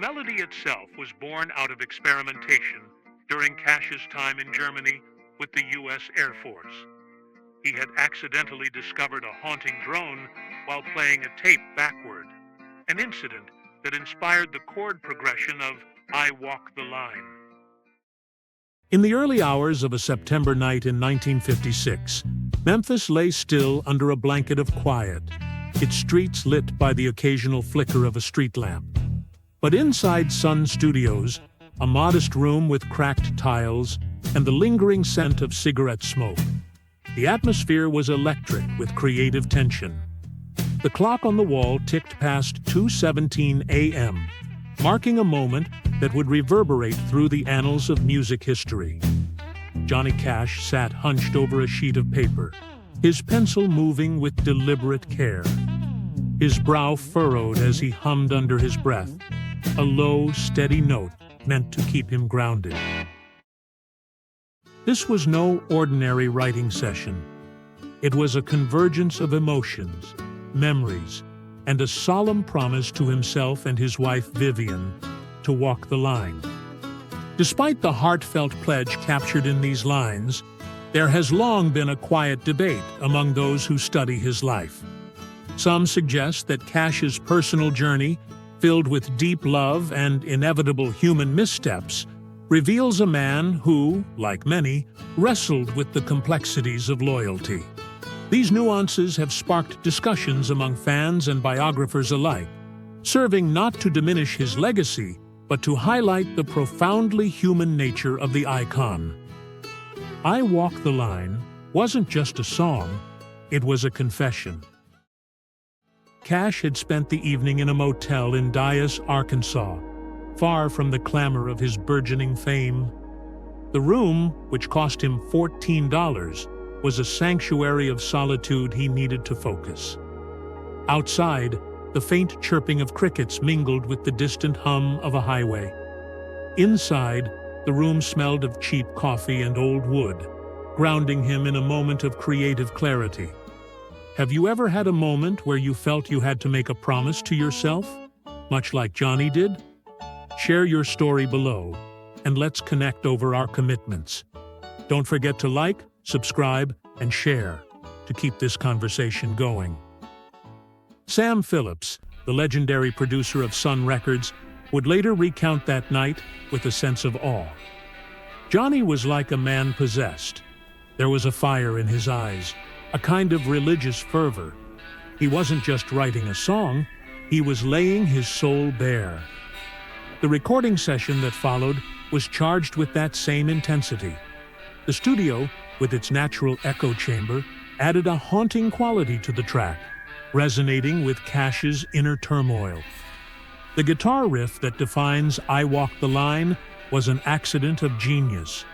melody itself was born out of experimentation during Cash's time in Germany with the U.S. Air Force. He had accidentally discovered a haunting drone while playing a tape backward, an incident that inspired the chord progression of I Walk the Line. In the early hours of a September night in 1956, Memphis lay still under a blanket of quiet, its streets lit by the occasional flicker of a street lamp. But inside Sun Studios, a modest room with cracked tiles and the lingering scent of cigarette smoke, the atmosphere was electric with creative tension. The clock on the wall ticked past 2:17 a.m., marking a moment that would reverberate through the annals of music history. Johnny Cash sat hunched over a sheet of paper, his pencil moving with deliberate care. His brow furrowed as he hummed under his breath, a low, steady note meant to keep him grounded. This was no ordinary writing session. It was a convergence of emotions, memories, and a solemn promise to himself and his wife Vivian to walk the line. Despite the heartfelt pledge captured in these lines, there has long been a quiet debate among those who study his life. Some suggest that Cash's personal journey, filled with deep love and inevitable human missteps, reveals a man who, like many, wrestled with the complexities of loyalty. These nuances have sparked discussions among fans and biographers alike, serving not to diminish his legacy, but to highlight the profoundly human nature of the icon. I Walk the Line wasn't just a song, it was a confession. Cash had spent the evening in a motel in Dyess, Arkansas, far from the clamor of his burgeoning fame. The room, which cost him $14, was a sanctuary of solitude he needed to focus. Outside, the faint chirping of crickets mingled with the distant hum of a highway. Inside, the room smelled of cheap coffee and old wood, grounding him in a moment of creative clarity. Have you ever had a moment where you felt you had to make a promise to yourself, much like Johnny did? Share your story below, and let's connect over our commitments. Don't forget to like, subscribe, and share to keep this conversation going. Sam Phillips, the legendary producer of Sun Records, would later recount that night with a sense of awe. Johnny was like a man possessed. There was a fire in his eyes, a kind of religious fervor. He wasn't just writing a song, he was laying his soul bare. The recording session that followed was charged with that same intensity. The studio, with its natural echo chamber, added a haunting quality to the track, resonating with Cash's inner turmoil. The guitar riff that defines I Walk the Line was an accident of genius.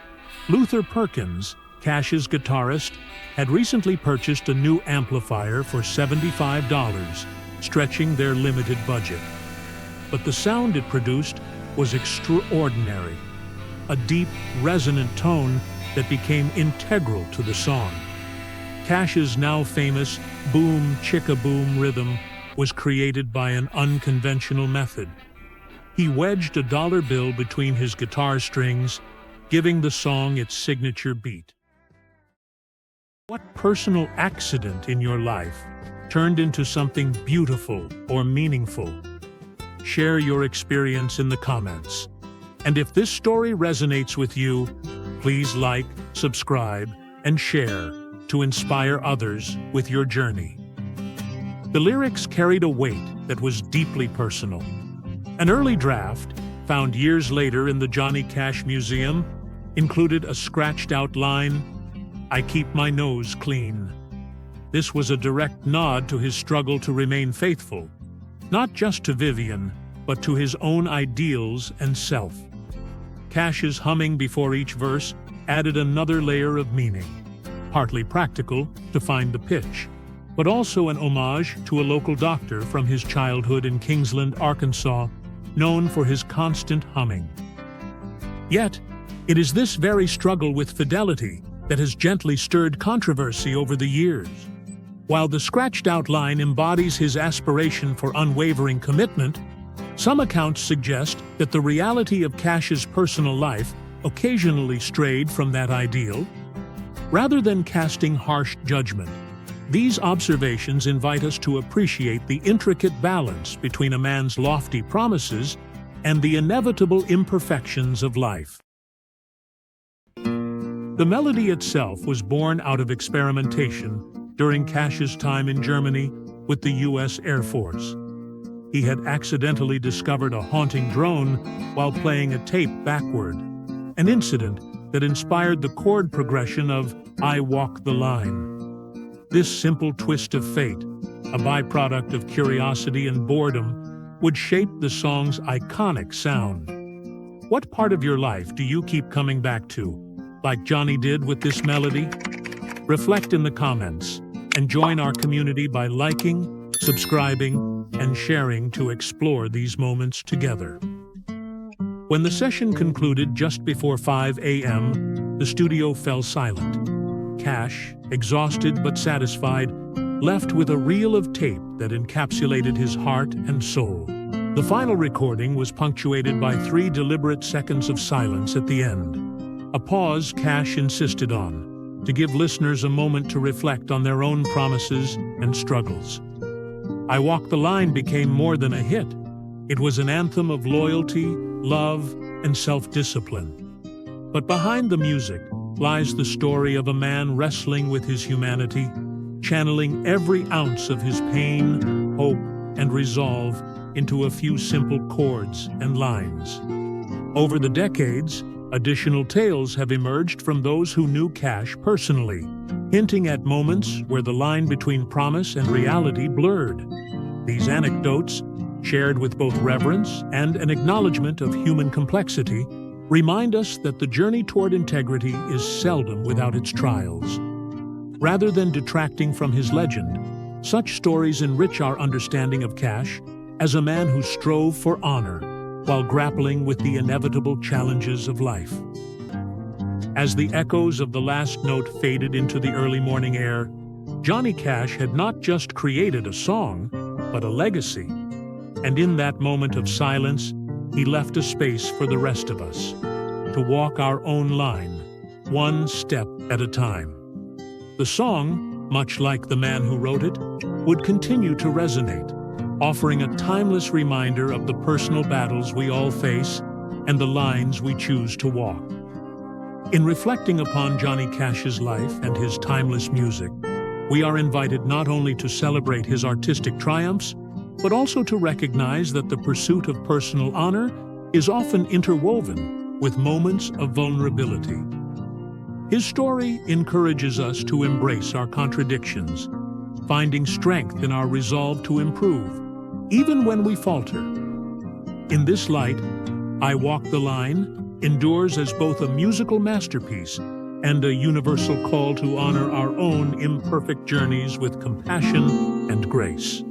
Luther Perkins, Cash's guitarist, had recently purchased a new amplifier for $75, stretching their limited budget. But the sound it produced was extraordinary, a deep, resonant tone that became integral to the song. Cash's now famous boom chicka boom rhythm was created by an unconventional method. He wedged a dollar bill between his guitar strings, giving the song its signature beat. What personal accident in your life turned into something beautiful or meaningful? Share your experience in the comments. And if this story resonates with you, please like, subscribe, and share to inspire others with your journey. The lyrics carried a weight that was deeply personal. An early draft, found years later in the Johnny Cash Museum, included a scratched-out line, "I keep my nose clean." This was a direct nod to his struggle to remain faithful, not just to Vivian, but to his own ideals and self. Cash's humming before each verse added another layer of meaning, partly practical to find the pitch, but also an homage to a local doctor from his childhood in Kingsland, Arkansas, known for his constant humming. Yet, it is this very struggle with fidelity that has gently stirred controversy over the years. While the scratched-out line embodies his aspiration for unwavering commitment, Some accounts suggest that the reality of Cash's personal life occasionally strayed from that ideal. Rather than casting harsh judgment, these observations invite us to appreciate the intricate balance between a man's lofty promises and the inevitable imperfections of life. The melody itself was born out of experimentation during Cash's time in Germany with the U.S. Air Force. He had accidentally discovered a haunting drone while playing a tape backward, an incident that inspired the chord progression of "I Walk the Line." This simple twist of fate, a byproduct of curiosity and boredom, would shape the song's iconic sound. What part of your life do you keep coming back to, like Johnny did with this melody? Reflect in the comments and join our community by liking, subscribing, and sharing to explore these moments together. When the session concluded just before 5 a.m., the studio fell silent. Cash, exhausted but satisfied, left with a reel of tape that encapsulated his heart and soul. The final recording was punctuated by 3 deliberate seconds of silence at the end, a pause Cash insisted on, to give listeners a moment to reflect on their own promises and struggles. "I Walk the Line" became more than a hit. It was an anthem of loyalty, love, and self-discipline. But behind the music lies the story of a man wrestling with his humanity, channeling every ounce of his pain, hope, and resolve into a few simple chords and lines. Over the decades, additional tales have emerged from those who knew Cash personally, hinting at moments where the line between promise and reality blurred. These anecdotes, shared with both reverence and an acknowledgement of human complexity, remind us that the journey toward integrity is seldom without its trials. Rather than detracting from his legend, such stories enrich our understanding of Cash as a man who strove for honor while grappling with the inevitable challenges of life. As the echoes of the last note faded into the early morning air, Johnny Cash had not just created a song, but a legacy. And in that moment of silence, he left a space for the rest of us to walk our own line, one step at a time. The song, much like the man who wrote it, would continue to resonate, offering a timeless reminder of the personal battles we all face and the lines we choose to walk. In reflecting upon Johnny Cash's life and his timeless music, we are invited not only to celebrate his artistic triumphs, but also to recognize that the pursuit of personal honor is often interwoven with moments of vulnerability. His story encourages us to embrace our contradictions, finding strength in our resolve to improve, even when we falter. In this light, "I Walk the Line" endures as both a musical masterpiece and a universal call to honor our own imperfect journeys with compassion and grace.